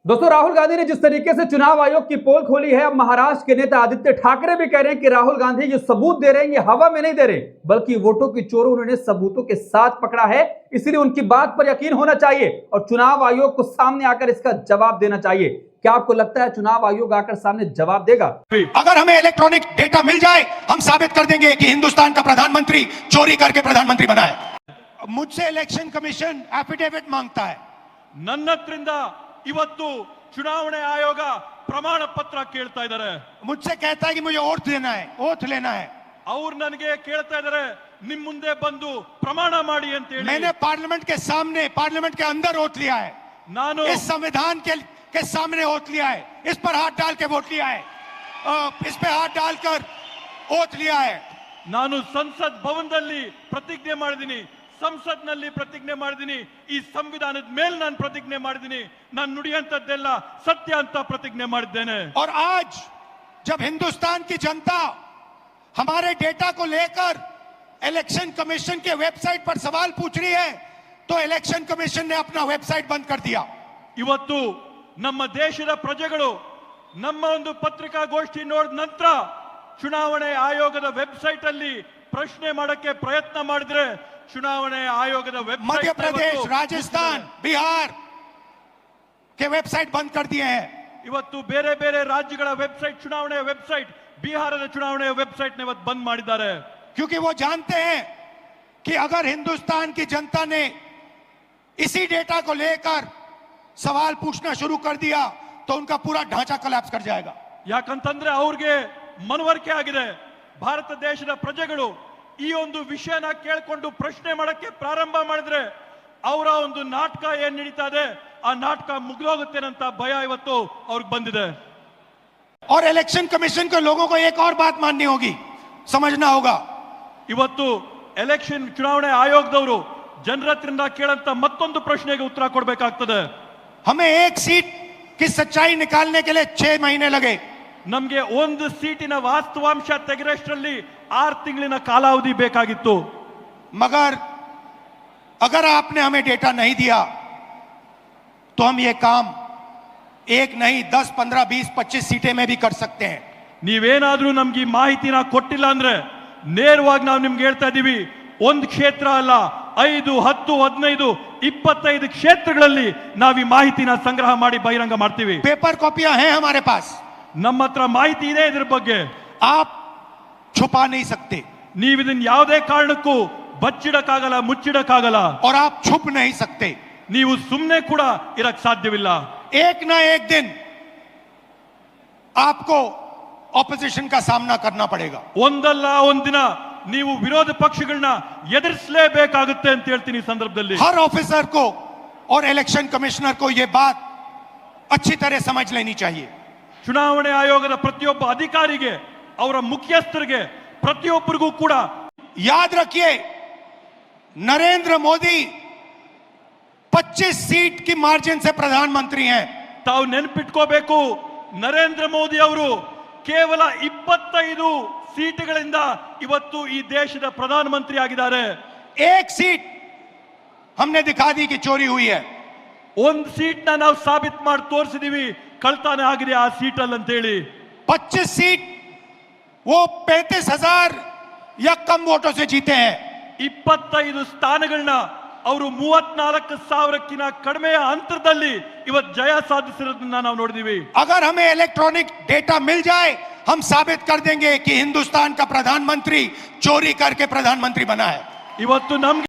दोस्तों, राहुल गांधी ने जिस तरीके से चुनाव आयोग की पोल खोली है, अब महाराष्ट्र के नेता आदित्य ठाकरे भी कह रहे हैं कि राहुल गांधी जो सबूत दे रहे हैं ये हवा में नहीं दे रहे, बल्कि वोटों की चोरों उन्होंने सबूतों के साथ पकड़ा है। इसलिए उनकी बात पर यकीन होना चाहिए और चुनाव आयोग को सामने आकर इसका जवाब देना चाहिए। क्या आपको लगता है चुनाव आयोग आकर सामने जवाब देगा? अगर हमें इलेक्ट्रॉनिक डेटा मिल जाए, हम साबित कर देंगे कि हिंदुस्तान का प्रधानमंत्री चोरी करके प्रधानमंत्री बना है। मुझसे इलेक्शन कमीशन एफिडेविट मांगता है। ನನ್ನತ್ರಿಂದ ಇವತ್ತು ಚುನಾವಣೆ ಆಯೋಗ ಪ್ರಮಾಣ ಪತ್ರ ಕೇಳ್ತಾ ಇದ್ದಾರೆ। मुझसे कहता है कि मुझे ओथ लेना है। ಅವ್ರು ನನಗೆ ಕೇಳ್ತಾ ಇದ್ದಾರೆ ನಿಮ್ಮ ಮುಂದೆ ಬಂದು ಪ್ರಮಾಣ ಮಾಡಿ ಅಂತ ಹೇಳಿ। मैंने पार्लियामेंट के अंदर ओथ लिया है। ನಾನು इस संविधान के सामने ओथ लिया है। इस पर हाथ डाल के वोट लिया है। इस पे हाथ डालकर ओथ लिया है। ನಾನು ಸಂಸತ್ ಭವನದಲ್ಲಿ ಪ್ರತಿಜ್ಞೆ ಮಾಡಿದ್ದೀನಿ, ಸಂಸತ್ನಲ್ಲಿ ಪ್ರತಿಜ್ಞೆ ಮಾಡಿದ್ದೀನಿ, ಈ ಸಂವಿಧಾನದ ಮೇಲೆ ನಾನು ಪ್ರತಿಜ್ಞೆ ಮಾಡಿದ್ದೀನಿ, ನಾನು ನುಡಿಯಂತದ್ದೆಲ್ಲ ಸತ್ಯ ಅಂತ ಪ್ರತಿಜ್ಞೆ ಮಾಡಿದ್ದೇನೆ। और आज जब हिंदुस्तान की जनता हमारे डेटा को लेकर इलेक्शन कमीशन के वेबसाइट पर सवाल पूछ रही है, तो इलेक्शन कमीशन ने अपना वेबसाइट बंद कर दिया। ಇವತ್ತು ನಮ್ಮ ದೇಶದ ಪ್ರಜೆಗಳು ನಮ್ಮ ಒಂದು ಪತ್ರಿಕಾಗೋಷ್ಠಿ ನೋಡಿದ ನಂತರ ಚುನಾವಣೆ ಆಯೋಗದ ವೆಬ್ಸೈಟ್ ಅಲ್ಲಿ ಪ್ರಶ್ನೆ ಮಾಡಕ್ಕೆ ಪ್ರಯತ್ನ ಮಾಡಿದ್ರೆ ಚುನಾವಣೆ ಆಯೋಗದ ವೆಬ್ಸೈಟ್ मध्य प्रदेश, राजस्थान, बिहार के वेबसाइट बंद कर दिए हैं। ಇವತ್ತು ಬೇರೆ ಬೇರೆ ರಾಜ್ಯಗಳ ವೆಬ್ಸೈಟ್, ಚುನಾವಣೆಯ ವೆಬ್ಸೈಟ್, ಬಿಹಾರದ ಚುನಾವಣೆಯ ವೆಬ್ಸೈಟ್ ನ ಇವತ್ತು ಬಂದ್ ಮಾಡಿದ್ದಾರೆ। क्योंकि वो जानते हैं कि अगर हिंदुस्तान की जनता ने इसी डेटा को लेकर सवाल पूछना शुरू कर दिया तो उनका पूरा ढांचा कोलैप्स कर जाएगा। ಯಾಕಂತಂದ್ರೆ ಅವ್ರಿಗೆ ಮನವರಿಕೆ ಆಗಿದೆ, ಭಾರತ ದೇಶದ ಪ್ರಜೆಗಳು ಈ ಒಂದು ವಿಷಯನ ಕೇಳಿಕೊಂಡು ಪ್ರಶ್ನೆ ಮಾಡಕ್ಕೆ ಪ್ರಾರಂಭ ಮಾಡಿದ್ರೆ ಅವರ ಒಂದು ನಾಟಕ ಏನ್ ನಡೀತಾ ಇದೆ ಆ ನಾಟಕ ಮುಗಿದೋಗುತ್ತೇನಂತ ಭಯ ಇವತ್ತು ಅವ್ರಿಗೆ ಬಂದಿದೆ। और इलेक्शन कमीशन के लोगों को एक और बात माननी होगी, समझना होगा। ಇವತ್ತು ಎಲೆಕ್ಷನ್ ಚುನಾವಣೆ ಆಯೋಗದವರು ಜನರ ಹತ್ರದಿಂದ ಕೇಳಂತ ಮತ್ತೊಂದು ಪ್ರಶ್ನೆಗೆ ಉತ್ತರ ಕೊಡಬೇಕಾಗ್ತದೆ। हमें एक सीट की सच्चाई निकालने के लिए 6 महीने लगे। ನಮ್ಗೆ ಒಂದು ಸೀಟಿನ ವಾಸ್ತವಾಂಶ ತೆಗೆರಷ್ಟರಲ್ಲಿ 6 ತಿಂಗಳಿನ ಕಾಲಾವಧಿ ಬೇಕಾಗಿತ್ತು। मगर अगर आपने हमें डेटा नहीं दिया तो हम ये काम 1 नहीं 10, 15, 20, 25 सीटें में भी कर सकते हैं। ನೀವೇನಾದ್ರೂ ನಮ್ಗೆ ಮಾಹಿತಿನ ಕೊಟ್ಟಿಲ್ಲ ಅಂದ್ರೆ ನೇರವಾಗಿ ನಾವು ನಿಮ್ಗೆ ಹೇಳ್ತಾ ಇದೀವಿ, ಒಂದು ಕ್ಷೇತ್ರ ಅಲ್ಲ, 5, 10, 15, 25 ಕ್ಷೇತ್ರಗಳಲ್ಲಿ ನಾವು ಈ ಮಾಹಿತಿನ ಸಂಗ್ರಹ ಮಾಡಿ ಬಹಿರಂಗ ಮಾಡ್ತೀವಿ। पेपर कॉपियां हैं हमारे पास, ನಮ್ಮ ಹತ್ರ ಮಾಹಿತಿ ಇದೆ ಇದ್ರ ಬಗ್ಗೆ। आप छुपा नहीं सकते ನೀವು ಇದನ್ನ ಯಾವುದೇ ಕಾರಣಕ್ಕೂ ಬಚ್ಚಿಡಕ್ಕಾಗಲ್ಲ, ಮುಚ್ಚಿಡಕ್ಕಾಗಲ್ಲ, और आप छुप नहीं सकते। ನೀವು ಸುಮ್ಮನೆ ಕೂಡ ಇರಕ್ ಸಾಧ್ಯವಿಲ್ಲ। एक ना एक दिन आपको ऑपोजिशन का सामना करना पड़ेगा। ಒಂದಲ್ಲ ಒಂದಿನ ನೀವು ವಿರೋಧ ಪಕ್ಷಗಳನ್ನ ಎದುರಿಸಲೇಬೇಕಾಗುತ್ತೆ ಅಂತ ಹೇಳ್ತೀನಿ ಈ ಸಂದರ್ಭದಲ್ಲಿ। हर ऑफिसर को और इलेक्शन कमिश्नर को यह बात अच्छी तरह समझ लेनी चाहिए। ಚುನಾವಣೆ ಆಯೋಗದ ಪ್ರತಿಯೊಬ್ಬ ಅಧಿಕಾರಿಗೆ, ಅವರ ಮುಖ್ಯಸ್ಥರಿಗೆ, ಪ್ರತಿಯೊಬ್ಬರಿಗೂ ಕೂಡ याद रखिए, नरेंद्र मोदी 25 सीट की मार्जिन से प्रधानमंत्री हैं। ತಾವು ನೆನಪಿಟ್ಕೋಬೇಕು, ನರೇಂದ್ರ ಮೋದಿ ಅವರು ಕೇವಲ 25 ಸೀಟುಗಳಿಂದ ಇವತ್ತು ಈ ದೇಶದ ಪ್ರಧಾನಮಂತ್ರಿ ಆಗಿದ್ದಾರೆ। एक सीट हमने दिखा दी कि चोरी हुई है। ಒಂದು ಸೀಟ್ ನಾವು ಸಾಬೀತು ಮಾಡಿ ತೋರಿಸಿದೀವಿ ಕಳ್ತನ ಆಗಿದೆ ಆ ಸೀಟ್ ಅಲ್ಲಿ ಅಂತ ಹೇಳಿ। 25 सीट वो 35,000 या कम वोटों से जीते हैं। 25 ಸ್ಥಾನಗಳನ್ನ ಅವರು 34,000ಕ್ಕಿಂತ ಕಡಿಮೆ ಅಂತರದಲ್ಲಿ ಇವತ್ತು ಜಯ ಸಾಧಿಸಿರೋದನ್ನ ನಾವು ನೋಡಿದೀವಿ। अगर हमें इलेक्ट्रॉनिक डेटा मिल जाए, हम साबित कर देंगे कि हिंदुस्तान का प्रधानमंत्री चोरी करके प्रधानमंत्री बना है। ಇವತ್ತು ನಮ್ಗೆ